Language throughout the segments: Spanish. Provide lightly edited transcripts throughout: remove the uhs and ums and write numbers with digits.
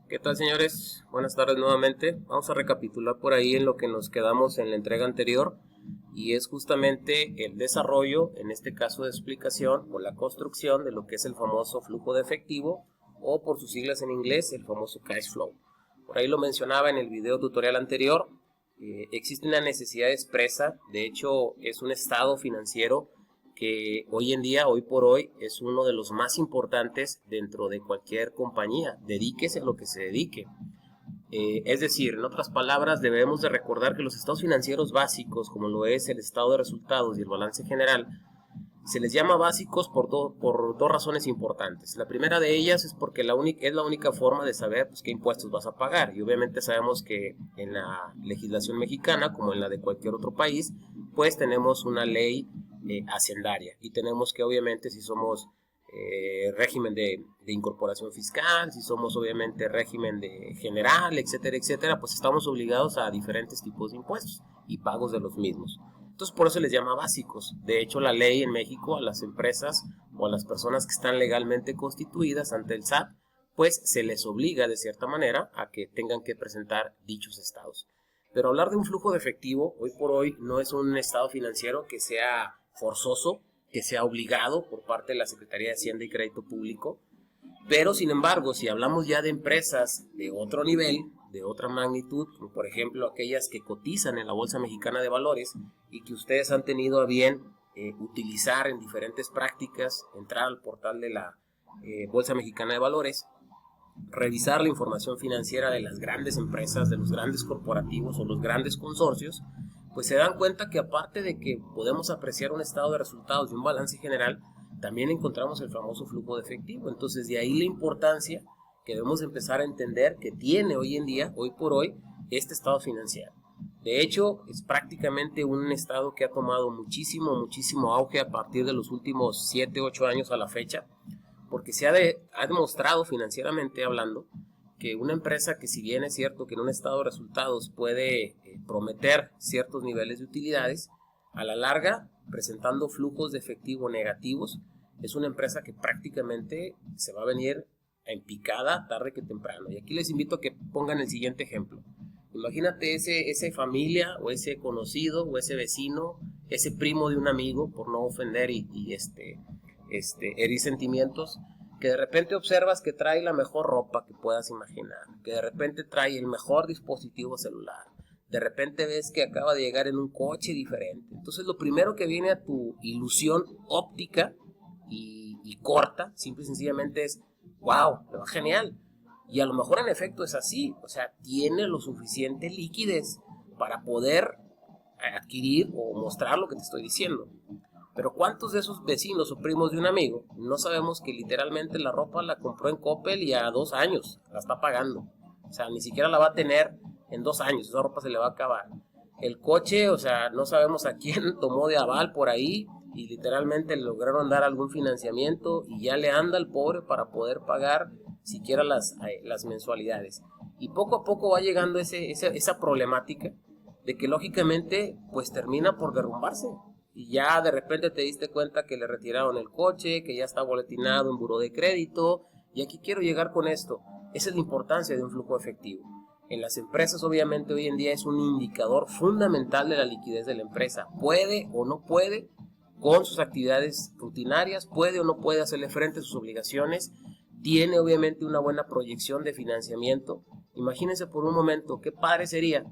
¿Qué tal, señores? Buenas tardes nuevamente. Vamos a recapitular por ahí en lo que nos quedamos en la entrega anterior, y es justamente el desarrollo, en este caso de explicación o la construcción de lo que es el famoso flujo de efectivo, o por sus siglas en inglés, el famoso cash flow. Por ahí lo mencionaba en el video tutorial anterior. Existe una necesidad expresa, de hecho es un estado financiero que hoy en día, hoy por hoy, es uno de los más importantes dentro de cualquier compañía, dedíquese a lo que se dedique. Es decir, en otras palabras, debemos de recordar que los estados financieros básicos, como lo es el estado de resultados y el balance general, se les llama básicos por dos razones importantes. La primera de ellas es porque es la única forma de saber qué impuestos vas a pagar. Y obviamente sabemos que en la legislación mexicana, como en la de cualquier otro país, pues tenemos una ley hacendaria. Y tenemos que obviamente, si somos régimen de incorporación fiscal, si somos obviamente régimen de general, etcétera, etcétera, pues estamos obligados a diferentes tipos de impuestos y pagos de los mismos. Entonces por eso les llama básicos. De hecho, la ley en México a las empresas o a las personas que están legalmente constituidas ante el SAT, pues se les obliga de cierta manera a que tengan que presentar dichos estados. Pero hablar de un flujo de efectivo hoy por hoy no es un estado financiero que sea forzoso, que sea obligado por parte de la Secretaría de Hacienda y Crédito Público. Pero sin embargo, si hablamos ya de empresas de otro nivel, de otra magnitud, como por ejemplo aquellas que cotizan en la Bolsa Mexicana de Valores y que ustedes han tenido a bien utilizar en diferentes prácticas, entrar al portal de la Bolsa Mexicana de Valores, revisar la información financiera de las grandes empresas, de los grandes corporativos o los grandes consorcios, pues se dan cuenta que aparte de que podemos apreciar un estado de resultados y un balance general, también encontramos el famoso flujo de efectivo. Entonces de ahí la importancia que debemos empezar a entender que tiene hoy en día, hoy por hoy, este estado financiero. De hecho, es prácticamente un estado que ha tomado muchísimo auge a partir de los últimos 7, 8 años a la fecha, porque ha demostrado financieramente hablando que una empresa que, si bien es cierto que en un estado de resultados puede prometer ciertos niveles de utilidades, a la larga, presentando flujos de efectivo negativos, es una empresa que prácticamente se va a venir en picada tarde que temprano. Y aquí les invito a que pongan el siguiente ejemplo. Imagínate ese familia o ese conocido o ese vecino, ese primo de un amigo, por no ofender y herir sentimientos, que de repente observas que trae la mejor ropa que puedas imaginar, que de repente trae el mejor dispositivo celular, de repente ves que acaba de llegar en un coche diferente. Entonces lo primero que viene a tu ilusión óptica y corta, simple y sencillamente es, wow, le va genial. Y a lo mejor en efecto es así, o sea, tiene lo suficiente liquidez para poder adquirir o mostrar lo que te estoy diciendo. Pero ¿cuántos de esos vecinos o primos de un amigo no sabemos que literalmente la ropa la compró en Coppel y a 2 años la está pagando? O sea, ni siquiera la va a tener en 2 años, esa ropa se le va a acabar. El coche, o sea, no sabemos a quién tomó de aval por ahí y literalmente lograron dar algún financiamiento y ya le anda al pobre para poder pagar siquiera las mensualidades. Y poco a poco va llegando esa problemática de que lógicamente pues termina por derrumbarse. Y ya de repente te diste cuenta que le retiraron el coche, que ya está boletinado en buró de crédito. Y aquí quiero llegar con esto. Esa es la importancia de un flujo efectivo. En las empresas obviamente hoy en día es un indicador fundamental de la liquidez de la empresa. Puede o no puede con sus actividades rutinarias, puede o no puede hacerle frente a sus obligaciones. Tiene obviamente una buena proyección de financiamiento. Imagínense por un momento qué padre sería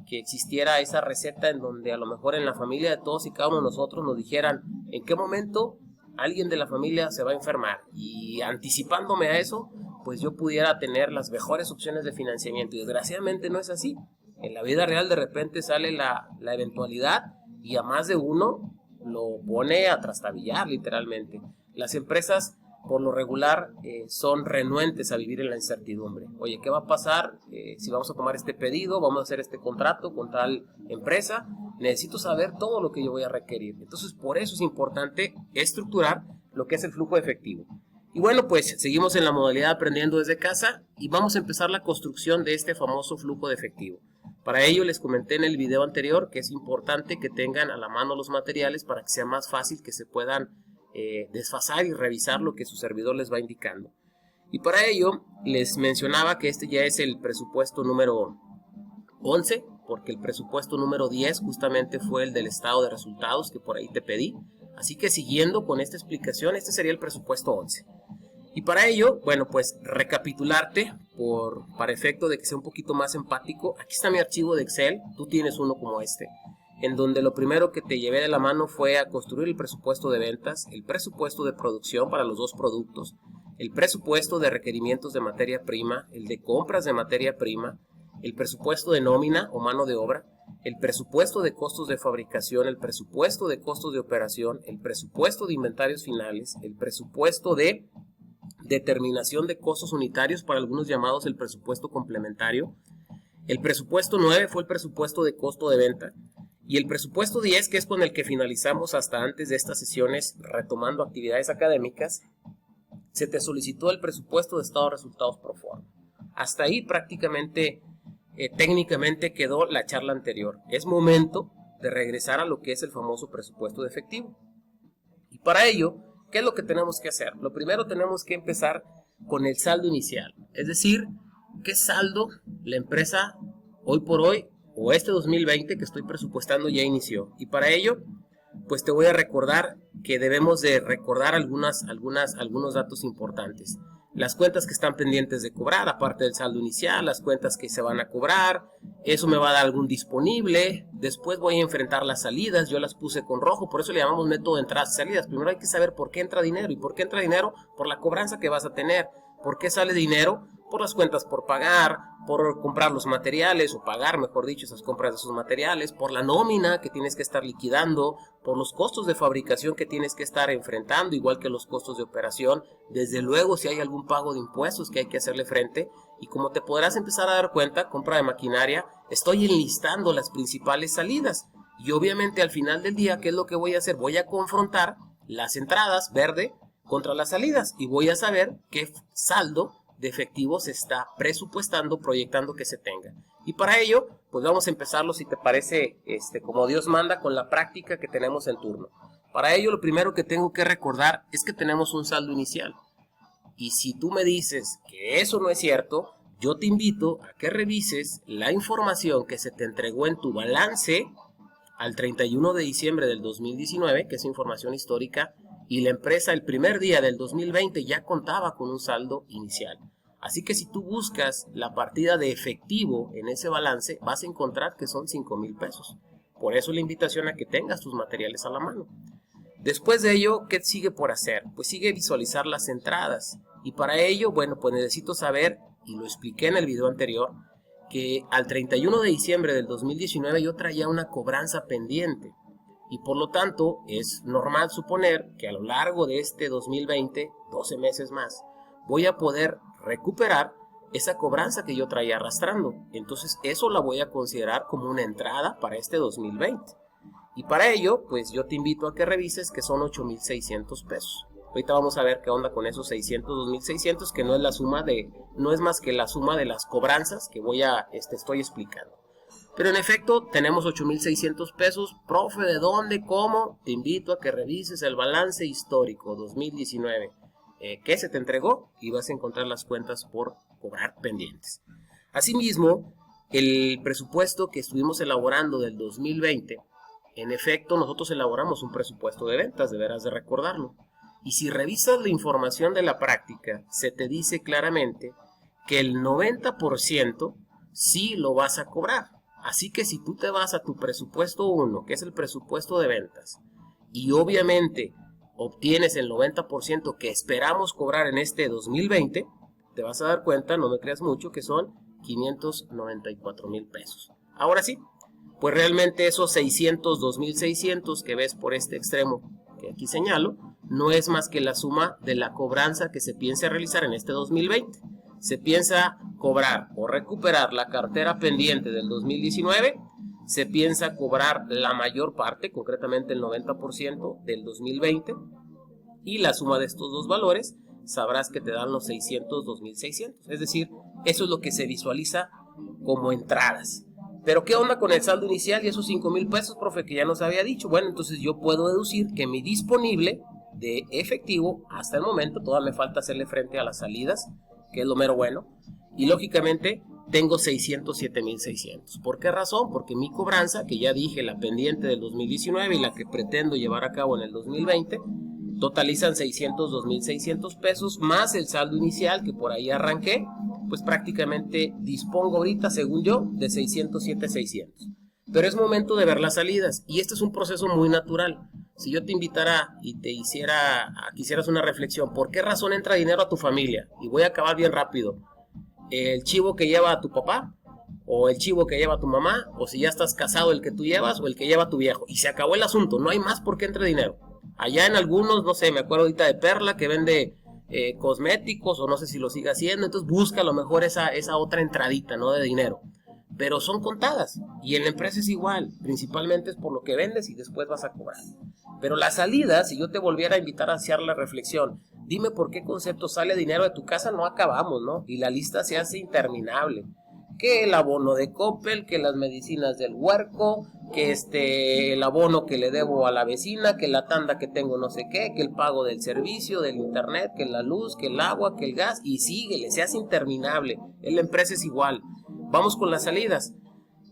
que existiera esa receta en donde a lo mejor en la familia de todos y cada uno de nosotros nos dijeran en qué momento alguien de la familia se va a enfermar, y anticipándome a eso, pues yo pudiera tener las mejores opciones de financiamiento. Y desgraciadamente no es así. En la vida real de repente sale la eventualidad y a más de uno lo pone a trastabillar literalmente. Las empresas por lo regular son renuentes a vivir en la incertidumbre. Oye, ¿qué va a pasar si vamos a tomar este pedido, vamos a hacer este contrato con tal empresa? Necesito saber todo lo que yo voy a requerir. Entonces, por eso es importante estructurar lo que es el flujo de efectivo. Y bueno, pues seguimos en la modalidad aprendiendo desde casa y vamos a empezar la construcción de este famoso flujo de efectivo. Para ello les comenté en el video anterior que es importante que tengan a la mano los materiales para que sea más fácil que se puedan desfasar y revisar lo que su servidor les va indicando. Y para ello les mencionaba que este ya es el presupuesto número 11, porque el presupuesto número 10 justamente fue el del estado de resultados que por ahí te pedí. Así que siguiendo con esta explicación, este sería el presupuesto 11. Y para ello, bueno, pues recapitularte para efecto de que sea un poquito más empático. Aquí está mi archivo de Excel, tú tienes uno como este, en donde lo primero que te llevé de la mano fue a construir el presupuesto de ventas, el presupuesto de producción para los dos productos, el presupuesto de requerimientos de materia prima, el de compras de materia prima, el presupuesto de nómina o mano de obra, el presupuesto de costos de fabricación, el presupuesto de costos de operación, el presupuesto de inventarios finales, el presupuesto de determinación de costos unitarios, para algunos llamados el presupuesto complementario. El presupuesto 9 fue el presupuesto de costo de venta. Y el presupuesto 10, que es con el que finalizamos hasta antes de estas sesiones, retomando actividades académicas, se te solicitó el presupuesto de estado de resultados pro forma. Hasta ahí prácticamente, técnicamente quedó la charla anterior. Es momento de regresar a lo que es el famoso presupuesto de efectivo. Y para ello, ¿qué es lo que tenemos que hacer? Lo primero, tenemos que empezar con el saldo inicial. Es decir, ¿qué saldo la empresa hoy por hoy o este 2020 que estoy presupuestando ya inició? Y para ello, pues te voy a recordar que debemos de recordar algunos datos importantes. Las cuentas que están pendientes de cobrar, aparte del saldo inicial, las cuentas que se van a cobrar, eso me va a dar algún disponible. Después voy a enfrentar las salidas, yo las puse con rojo, por eso le llamamos método de entradas y salidas. Primero hay que saber por qué entra dinero. ¿Y por qué entra dinero? Por la cobranza que vas a tener. ¿Por qué sale dinero? Por las cuentas por pagar, por comprar los materiales o pagar, mejor dicho, esas compras de esos materiales, por la nómina que tienes que estar liquidando, por los costos de fabricación que tienes que estar enfrentando, igual que los costos de operación. Desde luego, si hay algún pago de impuestos que hay que hacerle frente. Y como te podrás empezar a dar cuenta, compra de maquinaria, estoy enlistando las principales salidas. Y obviamente al final del día, ¿qué es lo que voy a hacer? Voy a confrontar las entradas, verde, contra las salidas. Y voy a saber qué saldo de efectivo se está presupuestando, proyectando que se tenga. Y para ello, pues vamos a empezarlo, si te parece, como Dios manda, con la práctica que tenemos en turno. Para ello, lo primero que tengo que recordar es que tenemos un saldo inicial. Y si tú me dices que eso no es cierto, yo te invito a que revises la información que se te entregó en tu balance al 31 de diciembre del 2019, que es información histórica, y la empresa el primer día del 2020 ya contaba con un saldo inicial. Así que si tú buscas la partida de efectivo en ese balance, vas a encontrar que son 5,000 pesos. Por eso la invitación a que tengas tus materiales a la mano. Después de ello, ¿qué sigue por hacer? Pues sigue visualizar las entradas. Y para ello, bueno, pues necesito saber, y lo expliqué en el video anterior, que al 31 de diciembre del 2019 yo traía una cobranza pendiente. Y por lo tanto, es normal suponer que a lo largo de este 2020, 12 meses más, voy a poder recuperar esa cobranza que yo traía arrastrando. Entonces, eso la voy a considerar como una entrada para este 2020. Y para ello, pues yo te invito a que revises que son 8,600 pesos. Ahorita vamos a ver qué onda con esos 600, 2,600, que no es más que la suma de las cobranzas que estoy explicando. Pero en efecto, tenemos 8,600 pesos. Profe, ¿de dónde? ¿Cómo? Te invito a que revises el balance histórico 2019 que se te entregó y vas a encontrar las cuentas por cobrar pendientes. Asimismo, el presupuesto que estuvimos elaborando del 2020, en efecto, nosotros elaboramos un presupuesto de ventas, deberás de recordarlo. Y si revisas la información de la práctica, se te dice claramente que el 90% sí lo vas a cobrar. Así que si tú te vas a tu presupuesto 1, que es el presupuesto de ventas, y obviamente obtienes el 90% que esperamos cobrar en este 2020, te vas a dar cuenta, no me creas mucho, que son 594,000 pesos. Ahora sí, pues realmente esos 600, 2,600 que ves por este extremo que aquí señalo, no es más que la suma de la cobranza que se piensa realizar en este 2020. Se piensa cobrar o recuperar la cartera pendiente del 2019, se piensa cobrar la mayor parte, concretamente el 90% del 2020, y la suma de estos dos valores sabrás que te dan los 600, 2,600. Es decir, eso es lo que se visualiza como entradas. Pero ¿qué onda con el saldo inicial y esos 5,000 pesos, profe, que ya nos había dicho? Bueno, entonces yo puedo deducir que mi disponible de efectivo hasta el momento. Todavía me falta hacerle frente a las salidas, que es lo mero bueno. Y lógicamente tengo 607,600. ¿Por qué razón? Porque mi cobranza, que ya dije, la pendiente del 2019 y la que pretendo llevar a cabo en el 2020, totalizan 602,600 pesos, más el saldo inicial que por ahí arranqué, pues prácticamente dispongo ahorita, según yo, de 607,600. Pero es momento de ver las salidas, y este es un proceso muy natural. Si yo te invitara y te quisieras una reflexión, ¿por qué razón entra dinero a tu familia? Y voy a acabar bien rápido. ¿El chivo que lleva a tu papá? ¿O el chivo que lleva a tu mamá? ¿O si ya estás casado el que tú llevas? ¿O el que lleva a tu viejo? Y se acabó el asunto, no hay más por qué entre dinero. Allá en algunos, no sé, me acuerdo ahorita de Perla que vende cosméticos, o no sé si lo sigue haciendo, entonces busca a lo mejor esa otra entradita, ¿no?, de dinero. Pero son contadas, y en la empresa es igual, principalmente es por lo que vendes y después vas a cobrar. Pero la salida, si yo te volviera a invitar a hacer la reflexión, dime por qué concepto sale dinero de tu casa, no acabamos, ¿no? Y la lista se hace interminable. Que el abono de Coppel, que las medicinas del huerco, que el abono que le debo a la vecina, que la tanda que tengo no sé qué, que el pago del servicio, del internet, que la luz, que el agua, que el gas, y síguele, se hace interminable. En la empresa es igual. Vamos con las salidas.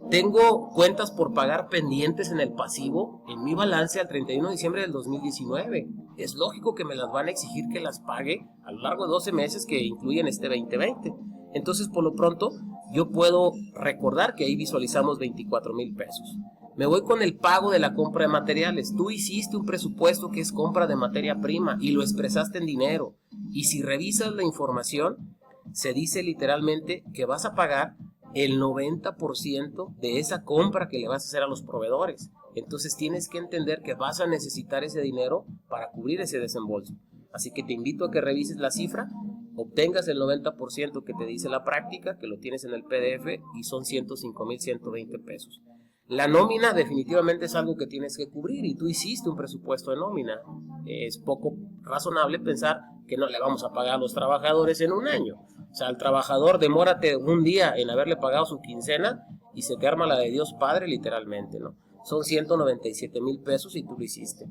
Tengo cuentas por pagar pendientes en el pasivo en mi balance al 31 de diciembre del 2019. Es lógico que me las van a exigir que las pague a lo largo de 12 meses que incluyen este 2020. Entonces, por lo pronto, yo puedo recordar que ahí visualizamos 24,000 pesos. Me voy con el pago de la compra de materiales. Tú hiciste un presupuesto que es compra de materia prima y lo expresaste en dinero. Y si revisas la información, se dice literalmente que vas a pagar el 90% de esa compra que le vas a hacer a los proveedores. Entonces tienes que entender que vas a necesitar ese dinero para cubrir ese desembolso. Así que te invito a que revises la cifra, obtengas el 90% que te dice la práctica, que lo tienes en el PDF, y son 105,120 pesos. La nómina definitivamente es algo que tienes que cubrir, y tú hiciste un presupuesto de nómina. Es poco razonable pensar que no le vamos a pagar a los trabajadores en un año. O sea, al trabajador demórate un día en haberle pagado su quincena y se te arma la de Dios Padre, literalmente, ¿no? Son 197,000 pesos y tú lo hiciste.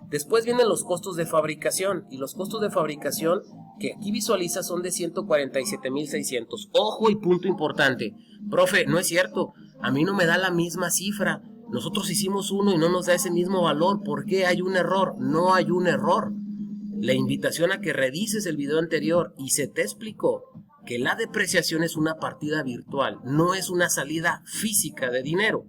Después vienen los costos de fabricación, y los costos de fabricación que aquí visualizas son de 147,600. Ojo, y punto importante, profe, no es cierto, a mí no me da la misma cifra. Nosotros hicimos uno y no nos da ese mismo valor. ¿Por qué hay un error? No hay un error. La invitación a que revises el video anterior y se te explicó que la depreciación es una partida virtual, no es una salida física de dinero.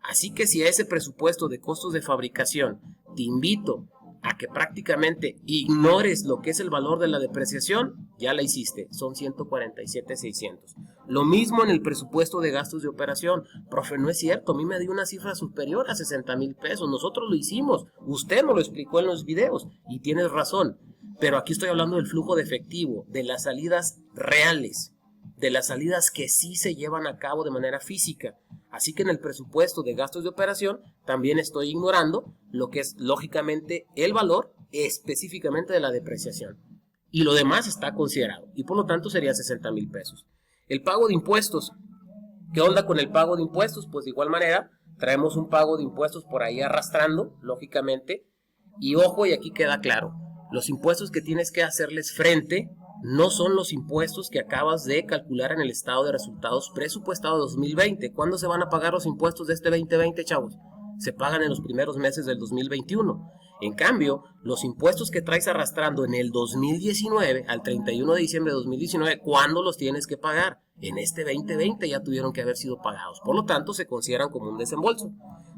Así que si a ese presupuesto de costos de fabricación te invito a que prácticamente ignores lo que es el valor de la depreciación, ya la hiciste, son 147,600. Lo mismo en el presupuesto de gastos de operación. Profe, no es cierto, a mí me dio una cifra superior a 60,000 pesos, nosotros lo hicimos, usted nos lo explicó en los videos y tienes razón, pero aquí estoy hablando del flujo de efectivo, de las salidas reales, de las salidas que sí se llevan a cabo de manera física. Así que en el presupuesto de gastos de operación también estoy ignorando lo que es lógicamente el valor específicamente de la depreciación. Y lo demás está considerado y por lo tanto sería 60,000 pesos. El pago de impuestos. ¿Qué onda con el pago de impuestos? Pues de igual manera traemos un pago de impuestos por ahí arrastrando, lógicamente. Y ojo, y aquí queda claro, los impuestos que tienes que hacerles frente no son los impuestos que acabas de calcular en el estado de resultados presupuestado 2020. ¿Cuándo se van a pagar los impuestos de este 2020, chavos? Se pagan en los primeros meses del 2021. En cambio, los impuestos que traes arrastrando en el 2019, al 31 de diciembre de 2019, ¿cuándo los tienes que pagar? En este 2020 ya tuvieron que haber sido pagados. Por lo tanto, se consideran como un desembolso.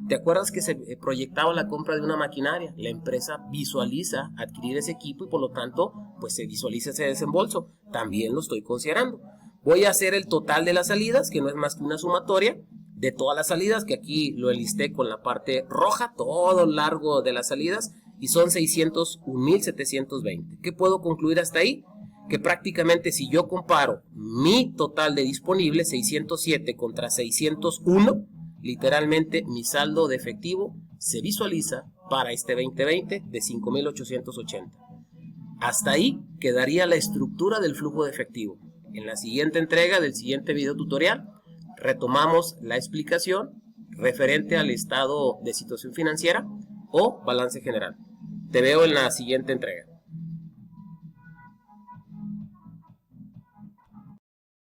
¿Te acuerdas que se proyectaba la compra de una maquinaria? La empresa visualiza adquirir ese equipo y por lo tanto, pues se visualiza ese desembolso. También lo estoy considerando. Voy a hacer el total de las salidas, que no es más que una sumatoria de todas las salidas, que aquí lo enlisté con la parte roja, todo largo de las salidas, y son 601,720. ¿Qué puedo concluir hasta ahí? Que prácticamente si yo comparo mi total de disponible, 607 contra 601, literalmente mi saldo de efectivo se visualiza para este 2020 de 5,880. Hasta ahí quedaría la estructura del flujo de efectivo. En la siguiente entrega del siguiente video tutorial retomamos la explicación referente al estado de situación financiera o balance general. Te veo en la siguiente entrega.